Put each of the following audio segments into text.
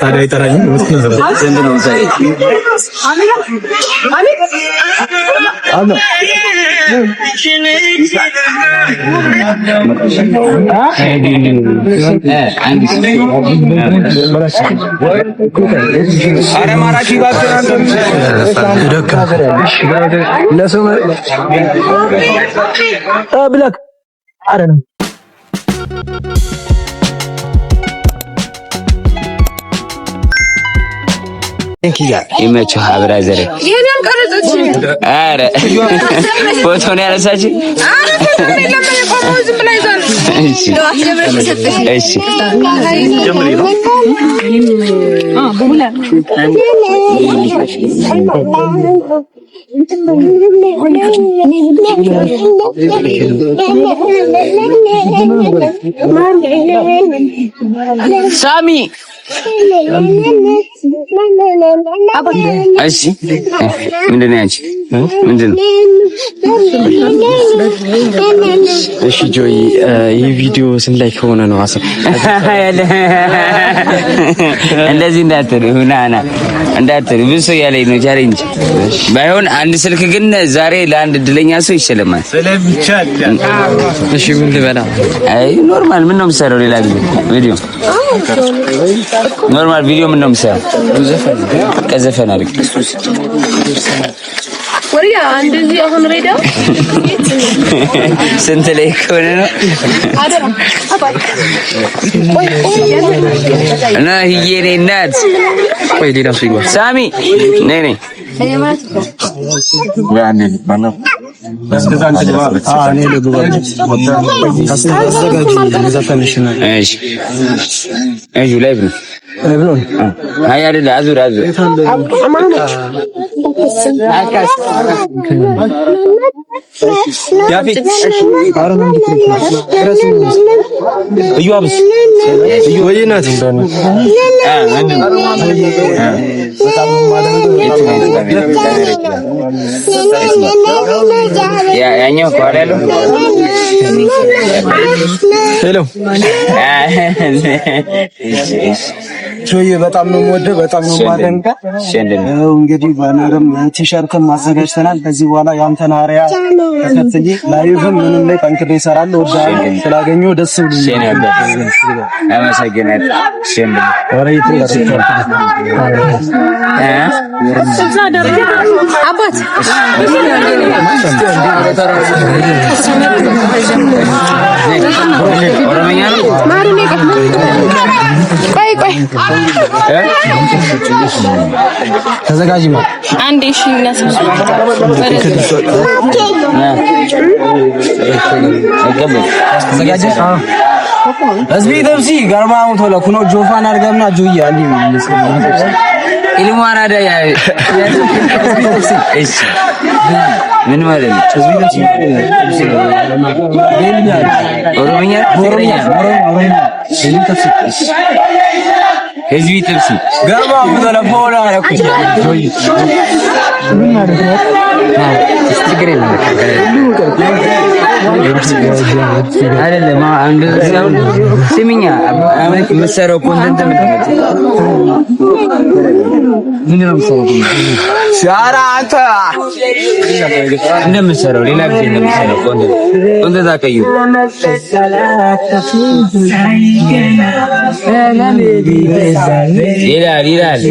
ታዲያ አይጠራኝም ዘንድ ነው ሳይ አረ ማራኪ ብላክ አረ ነው እንኪያ ይመችህ ብራዘር ይሄንን ቀረጽሽ አረ ፎቶ ነው ያነሳች አረ ፎቶ ነው ለምን ዝም ብላ ይዛል እሺ እሺ ጀምሪ ነው በሁላ ሳሚ እሺ ምንድን ነው ያንቺ ምንድን ነው? እሺ ጆይ ይህ ቪዲዮ ስንት ላይ ከሆነ ነው አሰብ እንደዚህ እንዳትሉ ናና እንዳትሉ ብዙ ሰው ያለኝ ነው ቻሌንጅ ባይሆን አንድ ስልክ ግን ዛሬ ለአንድ እድለኛ ሰው ይሸለማል ስለሚቻል እሺ ምን ልበላ አይ ኖርማል ምን ነው የምሰራው ሌላ ቪዲዮ ኖርማል ቪዲዮ ምን ነው የምሰራው ዘፈን አድርግ ወሪያ እንደዚህ አሁን ሬዳው ስንት ላይ ከሆነ ነው አደራ አባይ እና ይሄኔ እናት ወይ ሌላ ሰው ይጓል ሳሚ ነይ ነይ ያኔ ባለው እኔ ልግባ ታስተጋጅ ዘፈንሽ ነው እሺ እዩ ላይ ብሎ አይ አይደለ አዙር ያፊት አረን ድረስ እዩ አብስ እዩ ወይናት ያኛው ቆራለው ሄሎ ጆዬ በጣም ነው የምወደው በጣም ነው የማደንቀው እንግዲህ ባነርም ቲሸርትም አዘጋጅተናል ከዚህ በኋላ ያንተን አሪያ ተከትዬ ላይቭም ምንም ላይ ጠንክሬ እሰራለሁ ስላገኘሁ ደስ ብሎኛል አመሰግናለሁ ሸንድ ወሬት አባት ኦሮምኛ ነው ማሩኔ ቆይ ተዘጋጅማ አንዴ እሺ እናስብ ተዘጋጅ እዚህ ደብሲ ገርማው ቶሎ ኩኖ ጆፋን አርጋምና ጆይ አሊ ኢልሙ አራዳ ያ እሺ ምን ማለት ነው ኦሮምኛ ህዝቢ ጥብስ ገባ ወደላፎላ አረኩኝ ጆይ ምን ማለት ነው ስትግሬ ነው አይደለም እንደዚህ ስሚኛ መሰረው ኮንተንት ምን ነው ሰው ሻራ አንተ እንደምሰራው ሌላ ጊዜ እንደምሰራው ኮንተንት አቀዩ ይላል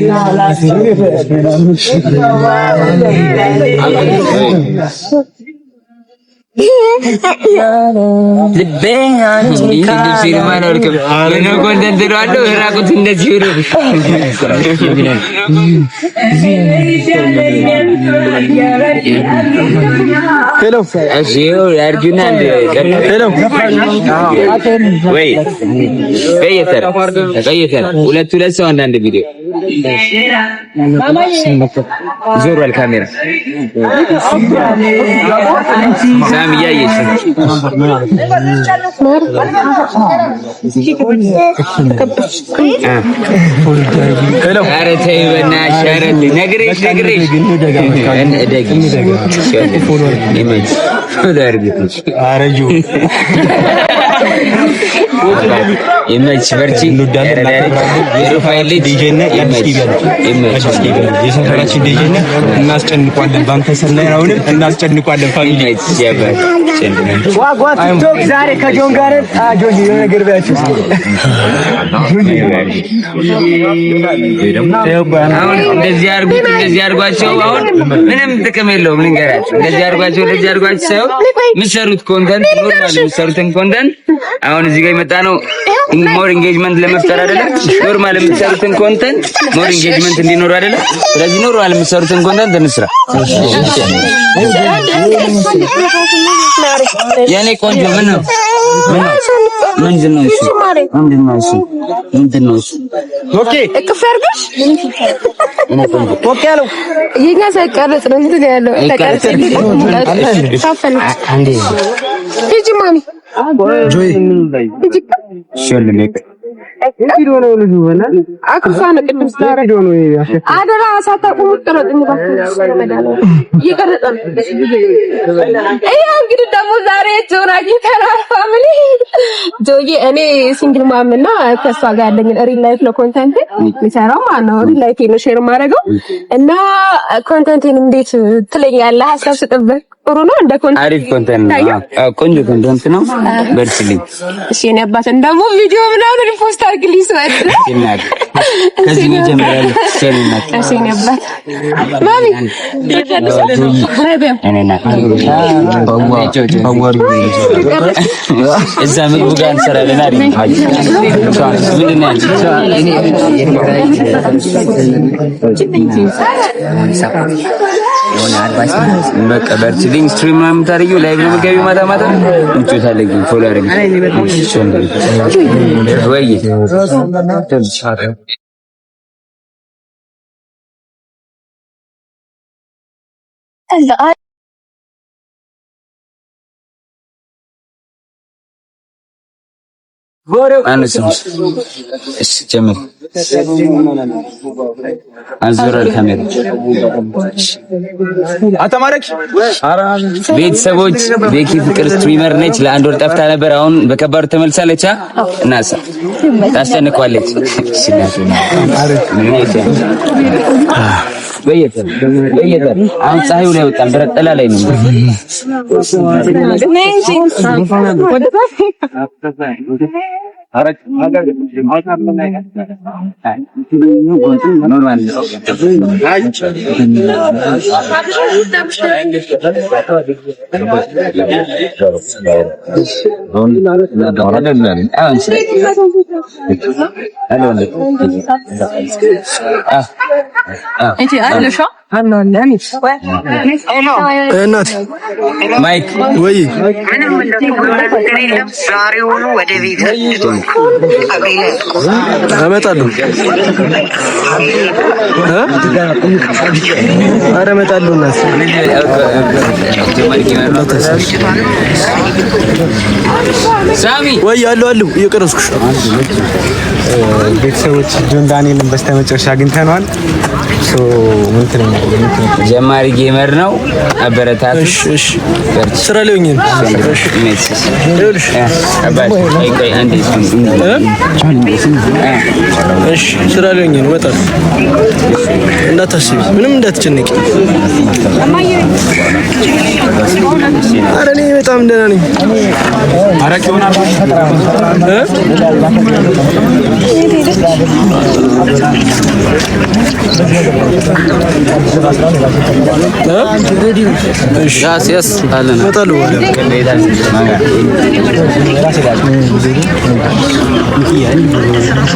Hello. Hello. Arjuna. Hello. Wait. ሁለት ሰው አንድ ቪዲዮ ዞር ወል ካሜራ ሳሚ ማሚ እያየች ኧረ ተይ በእናትሽ ኧረ ነግሬሽ ይመችሽ በርቺ የሰፈራችን ዲጄ ነህ እናስጨንቋለን ባንተ ስር ላይ አሁንም እናስጨንቋለን ፋሚሊ ዋጓት ቲክቶክ ዛሬ ከጆን ጋር ጆን የሆነ ነገር ባያችሁ አሁን እንደዚህ አድርጓቸው አሁን ምንም ጥቅም የለውም ልንገራችሁ እንደዚህ አድርጓቸው የምትሰሩት ኮንተንት ኖርማል የምትሰሩትን ኮንተንት አሁን እዚህ ጋር የመጣ ነው ሞር ኢንጌጅመንት ለመፍጠር አይደለም ኖርማል የምትሰሩትን ኮንተንት ሞር ኢንጌጅመንት እንዲኖር አይደለም ስለዚህ ኖርማል የምትሰሩትን ኮንተንት እንስራ የኔ ቆንጆ ምንድነው እሱ ኦኬ እቅፍ አድርገሽ ኦኬ ያለው የኛ ሳይቀርጽ ነው እንዴ ያለው ተቀርጽ አንዴ ሂጂ ማሚ ጆይ ሸልሜ ቪዲዮ ነው ልጅ ሆነ አክፋነ ቅድም ስላረ ቪዲዮ ነው አደራ ሳታቆሙ ጥረት እንባክህ ይቀርጣ አይ እንግዲህ ደግሞ ዛሬ ጆና ጊታራ ፋሚሊ ጆዬ እኔ ሲንግል ማም እና ከሷ ጋር ያለኝ ሪል ላይፍ ነው ኮንተንት የሚሰራው ማነው ሪል ላይፍ ነው ሼር ማድረገው እና ኮንተንቴን እንዴት ትለኛለህ ሀሳብ ስጥበት ጥሩ ነው እንደ ኮንተንት አሪፍ ኮንተንት ነው ቆንጆ ኮንተንት ነው በርችልኝ እሺ እኔ አባቴ ደግሞ ቪዲዮ ምናምን ሪፖስት አድርግልኝ ሰውት ይናል ከዚህ መጀመሪያ ሰለናት እሺ እኔ አባቴ ማሚ እኔና ባዋሪ እዛ ምግብ ጋር እንሰራለን አይደል በቃ በርችልኝ ስትሪም ነው የምታደርጊው ላይቭ ነው የምትገቢው ማታ እንጭታለኝ ፎሎ አድርጊ ወይ ቤተሰቦች ቤኪ ፍቅር ስትሪመር ነች ለአንድ ወር ጠፍታ ነበር አሁን በከባዱ ተመልሳለች እናሳ ታስጨንቋለች በየተር አሁን ፀሐዩ ላይ ወጣን በረጠላ ላይ ነው አረክ ሀገር ኖርማል እናት ማይክ ወይ ዛሬውኑ ወደ ቤት አመጣለሁ ኧረ እመጣለሁ እናት ሳሚ ወይ አሉ እየቀረስኩሽ ቤተሰቦች ጆን ዳንኤልን በስተመጨረሻ አግኝተነዋል ጀማሪ ጌመር ነው አበረታት እሺ ስራ ላይ ሆኜ እሺ ስራ ላይ ሆኜ ነው በጣም እንዳታስቢ ምንም እንዳትጨነቂ ኧረ እኔ በጣም ደህና ነኝ አረቄ ሆና ያስ አለና መጣሉ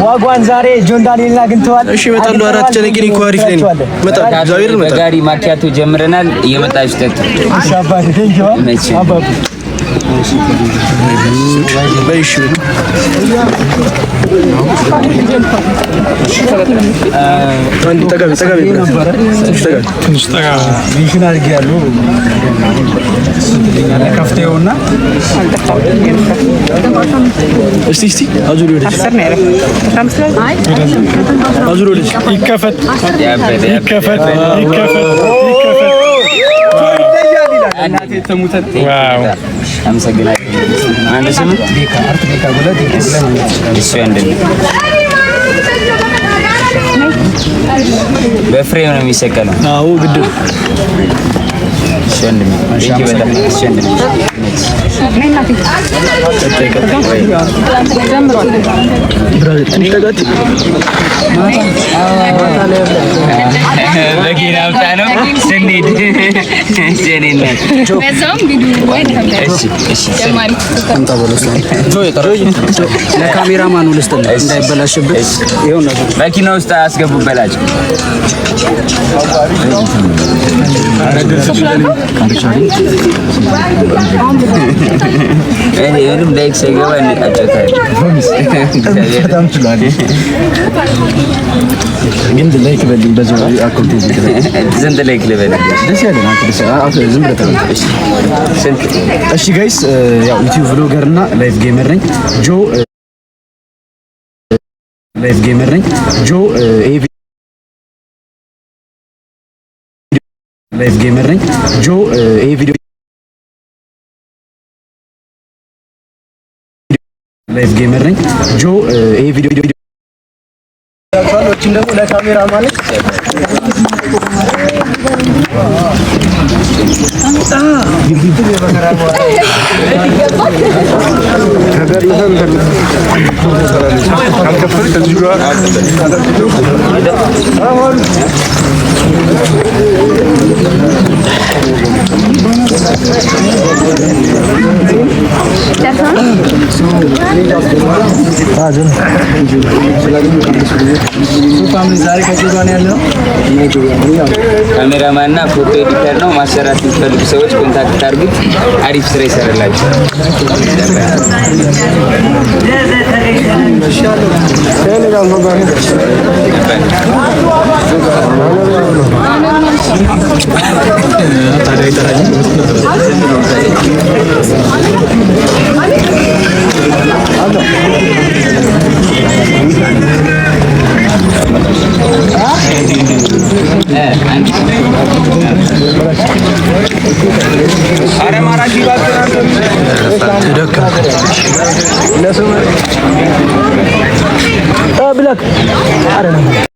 ዋጓን ዛሬ ጆን ዳንኤልን አግኝተዋል እሺ መጣሉ አራት ጨነቂኒ ኳሪፍ ነኝ መጣሉ ዛሬ በጋሪ ማኪያቶ ጀምረናል እየመጣች ተት አባቴ ቴንኪው አባቴ በይሽ አንድ ተቀበል ነበረ ትንሽ ተቀበል ቢሽን አድርጌያለሁ ከፍተውና እስቲ አዙሪ ወደሽ አዙሪ ወደሽ ይከፈት እናቴ ተሙተት ዋው አመሰግናለሁ። አንድ ስም ዲካ አርት ዲካ ብለህ እሱ እንደኔ በፍሬም ነው የሚሰቀለው። አዎ ግድ ሸንድም እቺ በጣም ሸንድም ነይናቲ ለካሜራማኑ ልስጥልህ እንዳይበላሽብህ። ይኸውና መኪና ውስጥ አስገቡበላችሁ። እኔም ላይክ ሳይገባ እንጣጨታለን። በጣም ችሏል። ግን ላይክ በልኝ በዚህ አካውንት ዘንድ ላይክ ልበል ደስ ያለን አንተ ዝም ብለህ ተረጋግጥ። እሺ ጋይስ ያው ዩቲዩብ ብሎገር እና ላይቭ ጌመር ነኝ ጆ ላይቭ ጌመር ነኝ ጆ ላይቭ ጌመር ነኝ ጆ ቪዲዮ ላይቭ ጌመር ነኝ ጆ ቪዲዮ ያቻሎችን ደግሞ ለካሜራ ማለት ካሜራማን እና ፎቶ ኤዲተር ነው። ማሰራት የሚፈልጉ ሰዎች ኮንታክት አድርጉት። አሪፍ ስራ ይሰራላችኋል። ብለክ